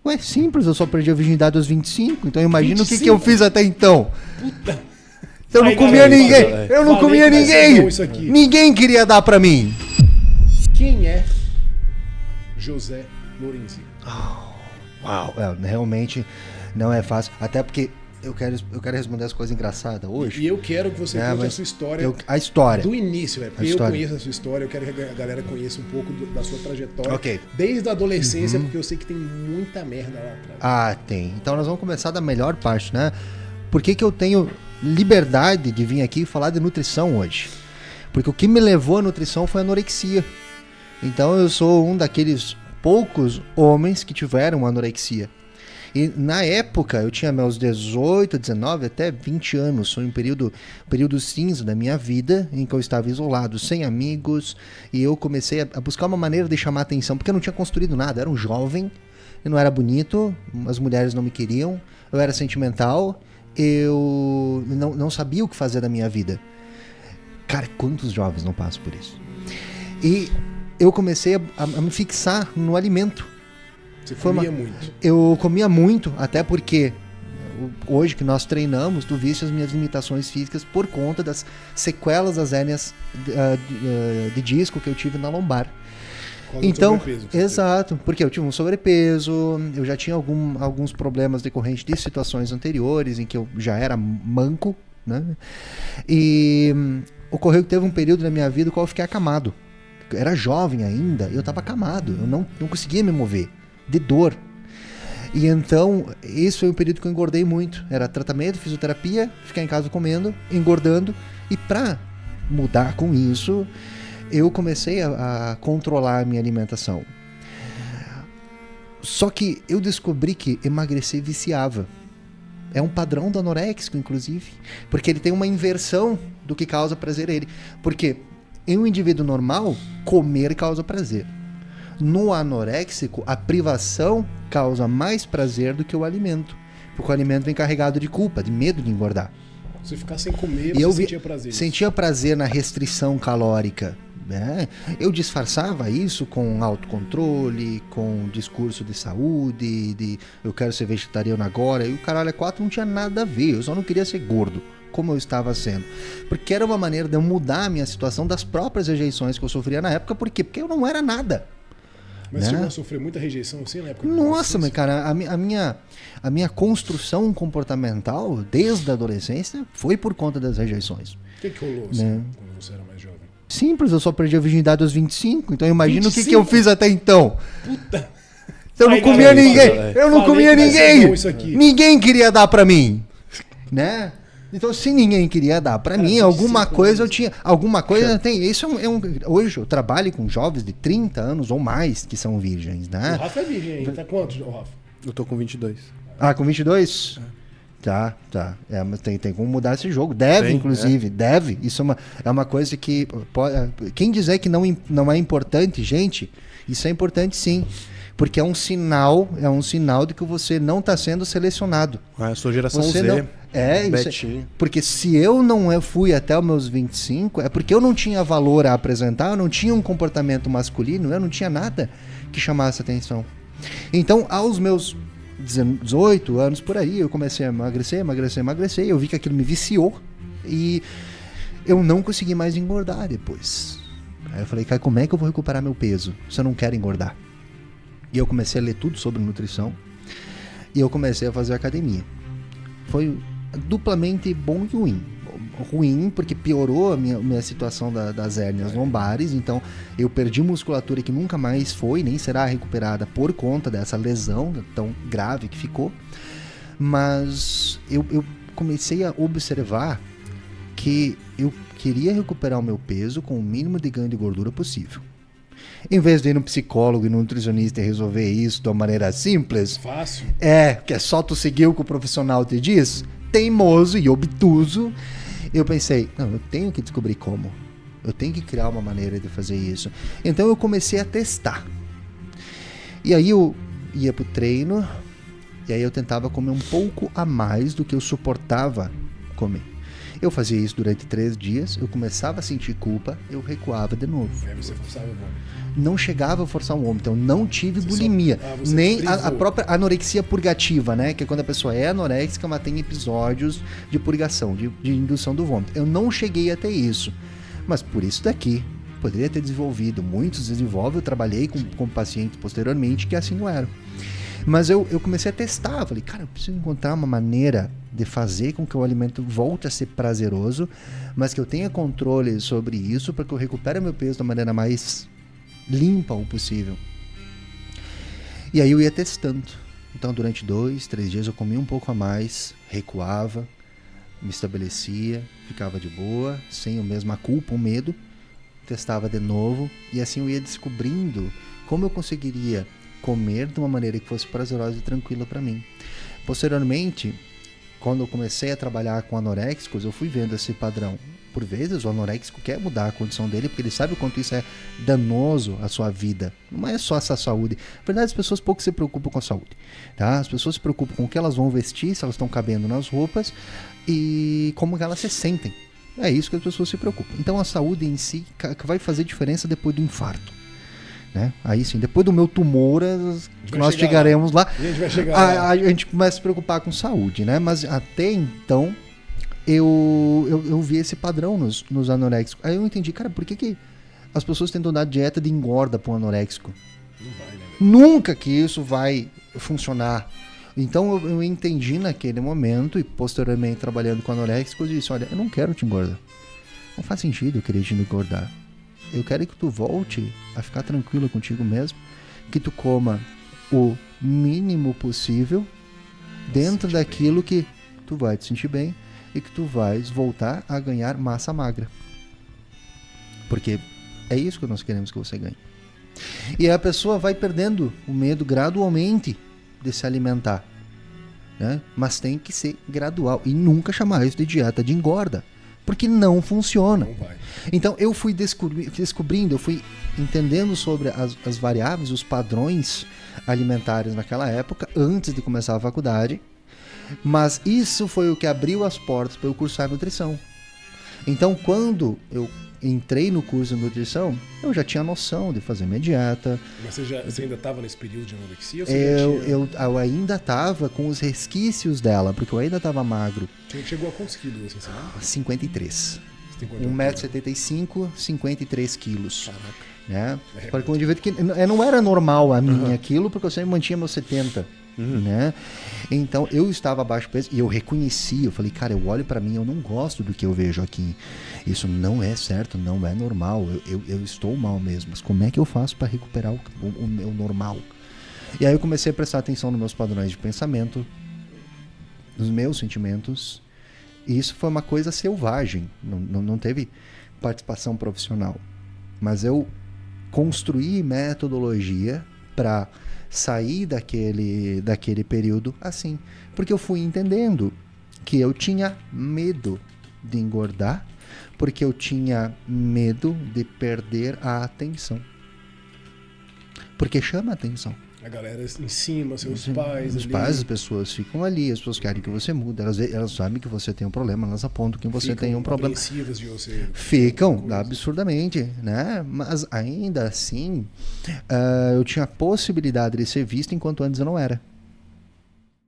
Ué, simples, eu só perdi a virgindade aos 25, então imagina 25? o que eu fiz até então. Puta. Eu não Ai, comia galera, ninguém, falei eu não que comia vai ser ninguém. bom isso aqui. Ninguém queria dar pra mim. Quem é José Lorenzi? Uau, realmente não é fácil, até porque eu quero responder as coisas engraçadas hoje. E eu quero que você conte a mas sua história a história. do início, velho. Porque A eu história. conheço a sua história, eu quero que a galera conheça um pouco da sua trajetória. Ok. Desde a adolescência, porque eu sei que tem muita merda lá atrás. Ah, tem. Então nós vamos começar da melhor parte, né? Por que eu tenho liberdade de vir aqui e falar de nutrição hoje? Porque o que me levou à nutrição foi a anorexia. Então eu sou um daqueles poucos homens que tiveram anorexia. E na época, eu tinha meus 18, 19, até 20 anos. Foi um período cinza da minha vida, em que eu estava isolado, sem amigos. E eu comecei a buscar uma maneira de chamar atenção, porque eu não tinha construído nada. Eu era um jovem, eu não era bonito, as mulheres não me queriam, eu era sentimental, eu não sabia o que fazer da minha vida. Cara, quantos jovens não passam por isso? E eu comecei a me fixar no alimento. Você comia muito. Eu comia muito, até porque hoje que nós treinamos, tu viste as minhas limitações físicas por conta das sequelas das hérnias de disco que eu tive na lombar. Então, exato, porque eu tive um sobrepeso, eu já tinha alguns problemas decorrentes de situações anteriores em que eu já era manco, né? E ocorreu que teve um período na minha vida em qual eu fiquei acamado. Eu era jovem ainda, eu estava acamado, eu não conseguia me mover, de dor. E então, esse foi um período que eu engordei muito. Era tratamento, fisioterapia, ficar em casa comendo, engordando. E para mudar com isso, eu comecei a controlar a minha alimentação. Só que eu descobri que emagrecer viciava. É um padrão do anoréxico, inclusive. Porque ele tem uma inversão do que causa prazer a ele. Porque em um indivíduo normal, comer causa prazer. No anoréxico, a privação causa mais prazer do que o alimento. Porque o alimento vem carregado de culpa, de medo de engordar. Se ficar sem comer, você sentia prazer. Sentia prazer na restrição calórica. Né? Eu disfarçava isso com autocontrole, com discurso de saúde, de eu quero ser vegetariano agora. E o caralho 4 não tinha nada a ver, eu só não queria ser gordo, como eu estava sendo. Porque era uma maneira de eu mudar a minha situação das próprias rejeições que eu sofria na época. Por quê? Porque eu não era nada. Mas você chegou a sofrer muita rejeição assim na época? Nossa, mas cara, a minha construção comportamental desde a adolescência foi por conta das rejeições. O que rolou assim, quando você era mais jovem? Simples, eu só perdi a virgindade aos 25, então imagina 25? o que eu fiz até então. Puta! Eu não comia ninguém, eu não comia ninguém. Ninguém queria dar pra mim, né? Então, se ninguém queria dar pra mim, alguma coisa eu tinha. Alguma coisa tem. Isso hoje eu trabalho com jovens de 30 anos ou mais que são virgens, né? O Rafa é virgem ainda. Tá quantos, Rafa? Eu tô com 22. Ah, com 22? Tá. Mas tem como mudar esse jogo. Deve, inclusive. Deve. Isso é uma coisa que... Quem dizer que não é importante, gente, isso é importante sim. Porque é um sinal de que você não está sendo selecionado. Ah, eu sou geração você Z. Não, Betinho. Porque se eu não fui até os meus 25, é porque eu não tinha valor a apresentar, eu não tinha um comportamento masculino, eu não tinha nada que chamasse atenção. Então, aos meus 18 anos por aí, eu comecei a emagrecer, eu vi que aquilo me viciou e eu não consegui mais engordar depois. Aí eu falei, cara, como é que eu vou recuperar meu peso se eu não quero engordar? E eu comecei a ler tudo sobre nutrição e eu comecei a fazer academia. Foi duplamente bom e ruim. Ruim porque piorou a minha situação das hérnias lombares, então eu perdi musculatura que nunca mais foi, nem será recuperada por conta dessa lesão tão grave que ficou. Mas eu comecei a observar que eu queria recuperar o meu peso com o mínimo de ganho de gordura possível. Em vez de ir no psicólogo e no nutricionista e resolver isso de uma maneira simples... Fácil. Que é só tu seguir o que o profissional te diz, teimoso e obtuso, eu pensei, não, eu tenho que descobrir como. Eu tenho que criar uma maneira de fazer isso. Então eu comecei a testar. E aí eu ia pro treino, e aí eu tentava comer um pouco a mais do que eu suportava comer. Eu fazia isso durante 3 dias, eu começava a sentir culpa, eu recuava de novo. Aí você forçava o vômito. Não chegava a forçar um vômito, eu não tive bulimia, você nem a frisou. própria anorexia purgativa, né? Que é quando a pessoa é anoréxica, mas tem episódios de purgação, de indução do vômito. Eu não cheguei a ter isso, mas por isso daqui, poderia ter desenvolvido, muitos desenvolvem, eu trabalhei com pacientes posteriormente que assim não eram. Mas eu comecei a testar, falei, cara, eu preciso encontrar uma maneira de fazer com que o alimento volte a ser prazeroso, mas que eu tenha controle sobre isso para que eu recupere meu peso da maneira mais limpa o possível. E aí eu ia testando. Então durante 2, 3 dias eu comia um pouco a mais, recuava, me estabelecia, ficava de boa, sem a mesma culpa, o medo, testava de novo e assim eu ia descobrindo como eu conseguiria comer de uma maneira que fosse prazerosa e tranquila para mim. Posteriormente, quando eu comecei a trabalhar com anoréxicos, eu fui vendo esse padrão. Por vezes, o anoréxico quer mudar a condição dele, porque ele sabe o quanto isso é danoso à sua vida. Não é só essa saúde. Na verdade, as pessoas pouco se preocupam com a saúde. Tá? As pessoas se preocupam com o que elas vão vestir, se elas estão cabendo nas roupas, e como elas se sentem. É isso que as pessoas se preocupam. Então, a saúde em si vai fazer diferença depois do infarto. Né? Aí sim, depois do meu tumor, nós chegaremos lá. A gente vai chegar lá. A gente começa a se preocupar com saúde, né? Mas até então eu vi esse padrão nos anoréxicos. Aí eu entendi, cara, por que as pessoas tentam dar dieta de engorda para um anoréxico? Não vai, né? Nunca que isso vai funcionar. Então eu entendi naquele momento e posteriormente trabalhando com anoréxicos, eu disse, olha, eu não quero te engordar. Não faz sentido eu querer te engordar. Eu quero que tu volte a ficar tranquilo contigo mesmo, que tu coma o mínimo possível dentro daquilo que tu vai te sentir bem e que tu vais voltar a ganhar massa magra. Porque é isso que nós queremos que você ganhe. E a pessoa vai perdendo o medo gradualmente de se alimentar, né? Mas tem que ser gradual e nunca chamar isso de dieta de engorda. Porque não funciona. Não vai. Então eu fui descobrindo, eu fui entendendo sobre as variáveis, os padrões alimentares naquela época, antes de começar a faculdade. Mas isso foi o que abriu as portas para eu cursar nutrição. Então quando eu entrei no curso de nutrição, eu já tinha noção de fazer minha dieta. Mas você ainda estava nesse período de anorexia? Eu ainda estava com os resquícios dela, porque eu ainda estava magro. Você chegou a quantos quilos, assim, você lembra? 53. Você tem quanto de altura? 1,75 m, 53 quilos. Caraca. Né? Para um indivíduo que não era normal a mim aquilo, porque eu sempre mantinha meus 70. Né? Então eu estava abaixo do peso e eu reconheci, eu falei, cara, eu olho pra mim, eu não gosto do que eu vejo aqui, isso não é certo, não é normal, eu estou mal mesmo, mas como é que eu faço para recuperar o meu normal? E aí eu comecei a prestar atenção nos meus padrões de pensamento, nos meus sentimentos, e isso foi uma coisa selvagem, não teve participação profissional, mas eu construí metodologia para sair daquele período assim, porque eu fui entendendo que eu tinha medo de engordar, porque eu tinha medo de perder a atenção, porque chama a atenção. A galera em cima, seus pais. Os ali. pais, as pessoas ficam ali, as pessoas querem que você mude, elas sabem que você tem um problema, elas apontam que você tem um problema. Apreensivas de você. Ficam, absurdamente, né? Mas ainda assim, eu tinha a possibilidade de ser visto enquanto antes eu não era.